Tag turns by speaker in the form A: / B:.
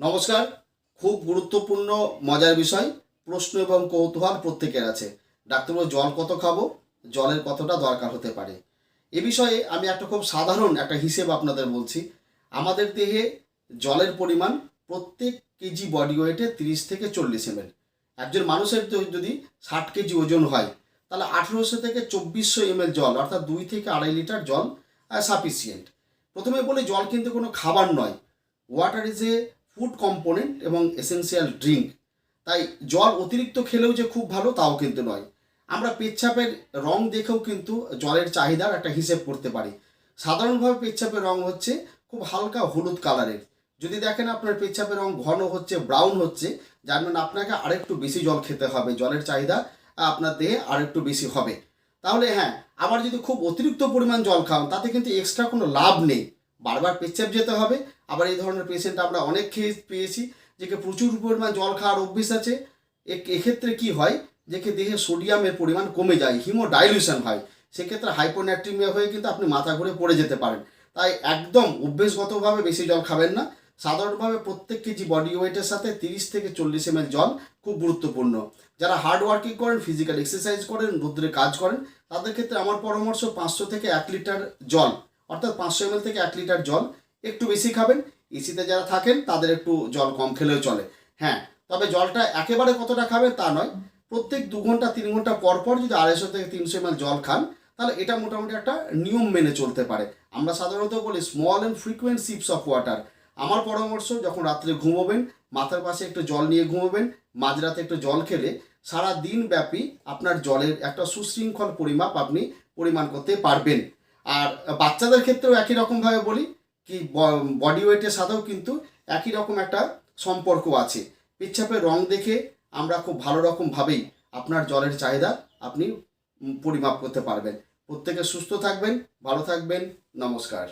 A: নমস্কার। খুব গুরুত্বপূর্ণ মজার বিষয়, প্রশ্ন এবং কৌতূহল প্রত্যেকের আছে। ডাক্তারবাবু, জল কত খাবো, জলের কতটা দরকার হতে পারে? এ বিষয়ে আমি একটা খুব সাধারণ একটা হিসেব আপনাদের বলছি। আমাদের দেহে জলের পরিমাণ প্রত্যেক কেজি বডি ওয়েটে 30 থেকে 40 ml। একজন মানুষের যদি 60 কেজি ওজন হয়, তাহলে 1800 থেকে 2400 ml জল, অর্থাৎ 2 থেকে 2.5 লিটার জল সাফিসিয়েন্ট। প্রথমে বলি, জল কিন্তু কোনো খাবার নয়। Water is a food component এবং এসেনশিয়াল ড্রিঙ্ক। তাই জল অতিরিক্ত খেলেও যে খুব ভালো তাও কিন্তু নয়। আমরা পেচ্ছাপের রং দেখেও কিন্তু জলের চাহিদার একটা হিসেব করতে পারি। সাধারণভাবে পেচ্ছাপের রং হচ্ছে খুব হালকা হলুদ কালারের। যদি দেখেন আপনার পেচ্ছাপের রং ঘন হচ্ছে, ব্রাউন হচ্ছে, জানবেন আপনাকে আরেকটু বেশি জল খেতে হবে, জলের চাহিদা আপনার দেহে আরেকটু বেশি হবে। তাহলে হ্যাঁ, আবার যদি খুব অতিরিক্ত পরিমাণ জল খান, তাতে কিন্তু এক্সট্রা কোনো লাভ নেই, বারবার পেচ্ছাপ যেতে হবে। আবার এই ধরনের পেশেন্ট আমরা অনেক পেয়েছি, যে প্রচুর পরিমাণ জল খাওয়ার অভ্যেস আছে। এক্ষেত্রে কি হয়, যে দেহে সোডিয়ামের পরিমাণ কমে যায়, হিমোডাইলিউশন হয়। সেক্ষেত্রে হাইপোন্যাট্রিমিয়া হয়ে কিন্তু আপনি মাথা ঘুরে পড়ে যেতে পারেন। তাই একদম অভ্যেসগতভাবে বেশি জল খাবেন না। সাধারণভাবে প্রত্যেক কেজি বডি ওয়েটের সাথে 30 থেকে 40 ml জল খুব গুরুত্বপূর্ণ। যারা হার্ড ওয়ার্কিং করেন, ফিজিক্যাল এক্সারসাইজ করেন, রোদ্রে কাজ করেন, তাদের ক্ষেত্রে আমার পরামর্শ 500 থেকে 1 লিটার জল, অর্থাৎ 500 ml থেকে 1 লিটার জল একটু বেশি খাবেন। এসিতে যারা থাকেন তাদের একটু জল কম খেলেও চলে। হ্যাঁ, তবে জলটা একেবারে কতটা খাবেন তা নয়। প্রত্যেক 2 ঘন্টা 3 ঘন্টা পর পর যদি 250 থেকে 300 ml জল খান, তাহলে এটা মোটামুটি একটা নিয়ম মেনে চলতে পারে। আমরা সাধারণত বলি small and frequent sips of water. আমার পরামর্শ, যখন রাত্রে ঘুমোবেন, মাথার পাশে একটু জল নিয়ে ঘুমোবেন। মাঝরাতে একটু জল খেলে সারা দিন ব্যাপী আপনার জলের একটা সুশৃঙ্খল পরিমাপ আপনি পরিমাণ করতে পারবেন। আর বাচ্চাদের ক্ষেত্রেও একই রকমভাবে বলি, কি বডি ওয়েটের সাথেও কিন্তু একই রকম একটা সম্পর্ক আছে। পেচ্ছাপের রং দেখে আমরা খুব ভালো রকমভাবেই আপনার জলের চাহিদা আপনি পরিমাপ করতে পারবেন। প্রত্যেকে সুস্থ থাকবেন, ভালো থাকবেন। নমস্কার।